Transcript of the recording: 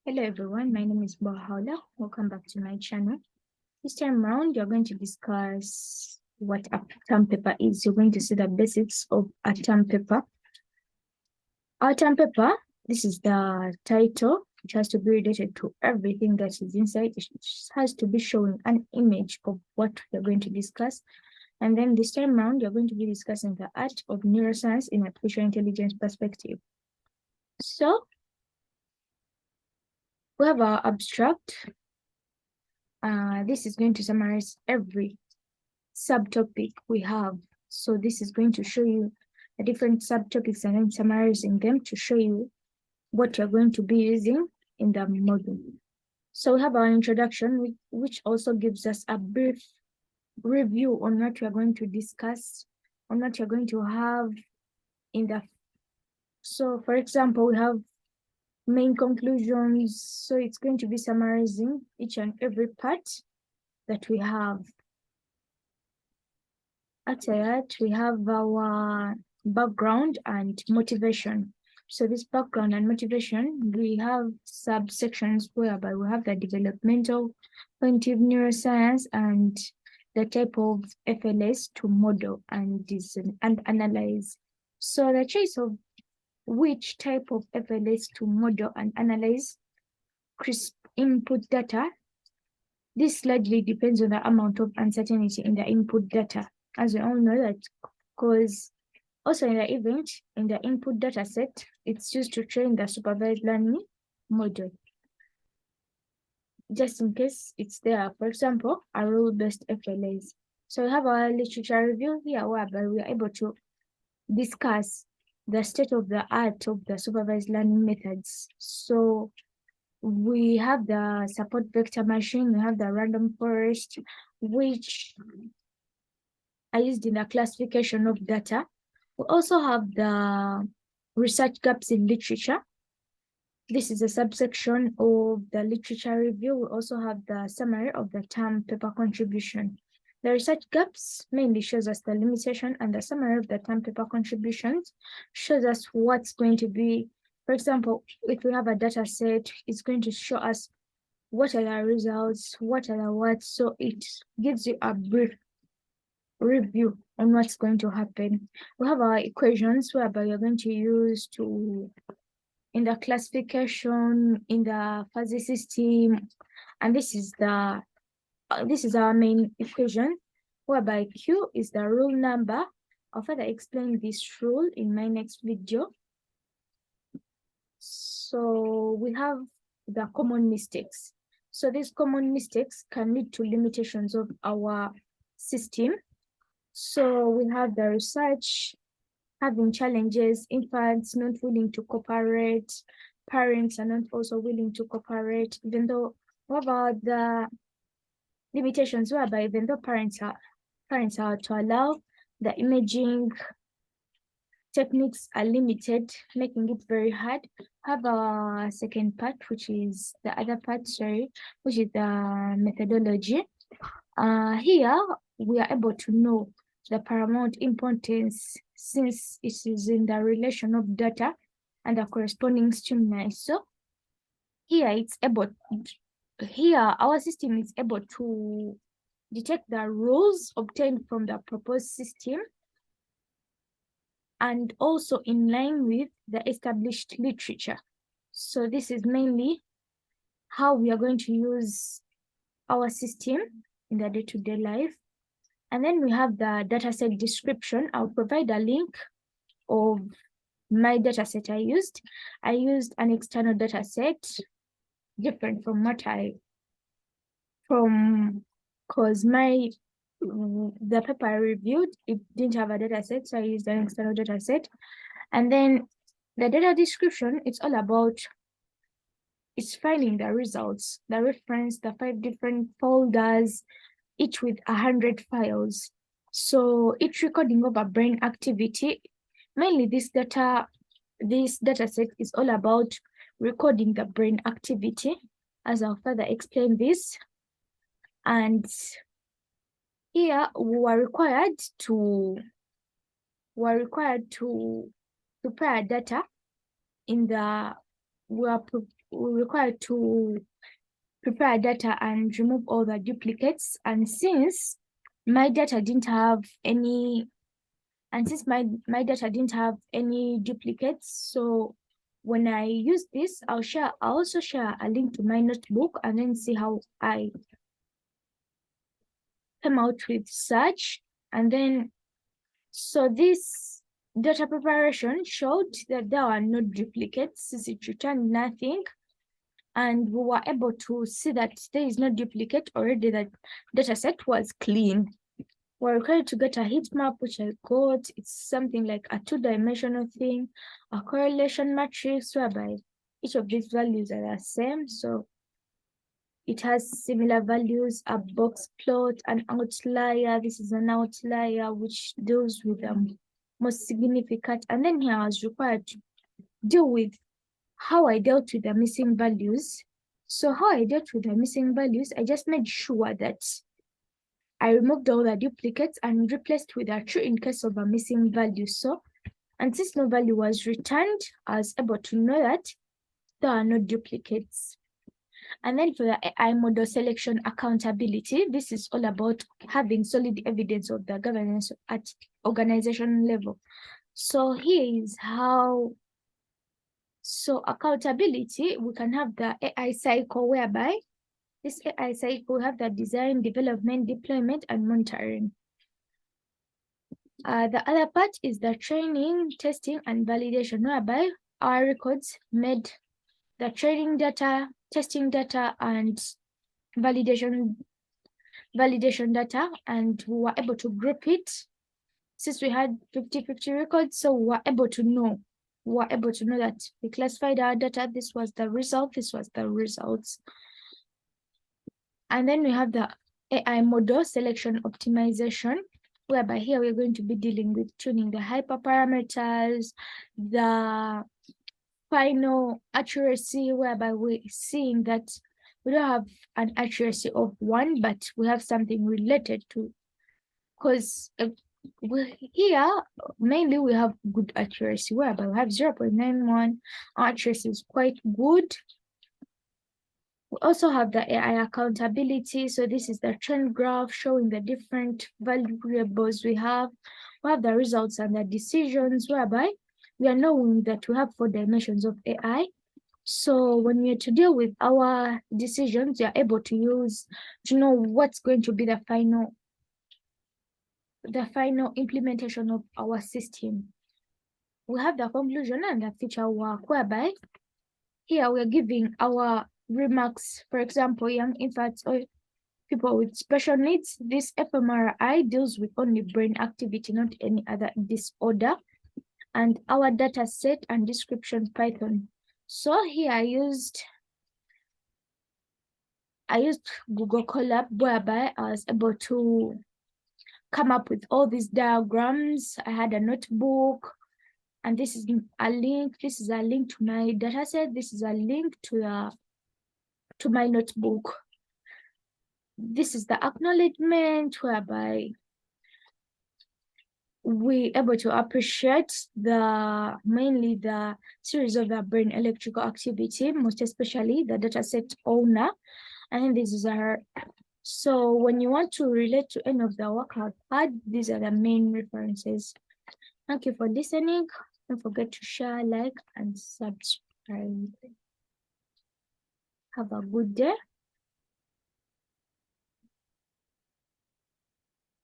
Hello everyone, my name is Bahaula. Welcome back to my channel. This time around, you're going to discuss what a term paper is. You're going to see the basics of a term paper. Our term paper, this is the title. It has to be related to everything that is inside. It has to be showing an image of what we're going to discuss. And then this time around, you're going to be discussing the art of neuroscience in artificial intelligence perspective. So we have our abstract. This is going to summarize every subtopic we have. So this is going to show you the different subtopics and then summarizing them to show you what you're going to be using in the module. So we have our introduction, which also gives us a brief review on what we are going to discuss, on what you're going to have in the. So for example, we have main conclusions. So it's going to be summarizing each and every part that we have. After that, we have our background and motivation. So this background and motivation, we have subsections whereby we have the developmental cognitive neuroscience and the type of FLS to model and design and analyze. So the choice of which type of FLS to model and analyze crisp input data, this largely depends on the amount of uncertainty in the input data. As we all know that, because also in the event, in the input data set, it's used to train the supervised learning model. Just in case it's there, for example, a rule-based FLAs. So we have our literature review here, whereby we are able to discuss the state of the art of the supervised learning methods. So we have the support vector machine, we have the random forest, which are used in the classification of data. We also have the research gaps in literature. This is a subsection of the literature review. We also have the summary of the term paper contribution. The research gaps mainly shows us the limitation, and the summary of the term paper contributions shows us what's going to be. For example, if we have a data set, it's going to show us what are the results, what are the what. So it gives you a brief review on what's going to happen. We have our equations whereby you're going to use to in the classification in the fuzzy system, and this is our main equation whereby Q is the rule number. I'll further explain this rule in my next video. So we have the common mistakes. So these common mistakes can lead to limitations of our system. So we have the research having challenges, infants not willing to cooperate, parents are not also willing to cooperate, even though what about the limitations whereby even though parents are to allow, the imaging techniques are limited, making it very hard. Have a second part, which is the other part, which is the methodology. Here we are able to know the paramount importance since it is in the relation of data and the corresponding stimuli. So here our system is able to detect the rules obtained from the proposed system and also in line with the established literature. So this is mainly how we are going to use our system in the day-to-day life. And then we have the dataset description. I'll provide a link of my dataset I used. I used an external dataset, different from because the paper I reviewed, it didn't have a dataset, so I used an external dataset. And then the data description, it's all about finding the results, the reference, the 5 different folders, each with 100 files. So each recording of a brain activity, mainly this data set is all about recording the brain activity, as I'll further explain this. And here we are required to prepare data in the we're required to prepare data and remove all the duplicates. And since my data didn't have any, my data didn't have any duplicates, so when I use this, I'll also share a link to my notebook and then see how I came out with such. And then, so this data preparation showed that there are no duplicates since it returned nothing. And we were able to see that there is no duplicate already, that data set was clean. We're required to get a heat map, which I got. It's something like a two-dimensional thing, a correlation matrix whereby each of these values are the same. So it has similar values, a box plot, an outlier. This is an outlier which deals with the most significant. And then here I was required to deal with how I dealt with the missing values. So how I dealt with the missing values, I just made sure that I removed all the duplicates and replaced with a true in case of a missing value. So, and since no value was returned, I was able to know that there are no duplicates. And then for the AI model selection accountability, this is all about having solid evidence of the governance at organization level. So here is how, so accountability, we can have the AI cycle whereby this AI cycle have the design, development, deployment, and monitoring. The other part is the training, testing, and validation, whereby our records made the training data, testing data, and validation data, and we were able to group it. Since we had 50-50 records, so we were able to know that we classified our data. This was the result, this was the results. And then we have the AI model selection optimization, whereby here we're going to be dealing with tuning the hyperparameters, the final accuracy, whereby we're seeing that we don't have an accuracy of 1, but we have something related to, because here mainly we have good accuracy, whereby we have 0.91. Our accuracy is quite good. We also have the AI accountability. So this is the trend graph showing the different variables we have. We have the results and the decisions, whereby we are knowing that we have 4 dimensions of AI. So when we are to deal with our decisions, we are able to know what's going to be the final implementation of our system. We have the conclusion and the feature work, whereby here we're giving our remarks. For example, young infants or people with special needs, this fMRI deals with only brain activity, not any other disorder. And our data set and description Python. So here I used Google Colab, whereby I was able to come up with all these diagrams. I had a notebook, and this is a link. This is a link to my data set. This is a link to my notebook. This is the acknowledgement, whereby we able to appreciate mainly the series of the brain electrical activity, most especially the dataset owner. And this is our, so when you want to relate to any of the work I've had, these are the main references. Thank you for listening. Don't forget to share, like, and subscribe. Have a good day.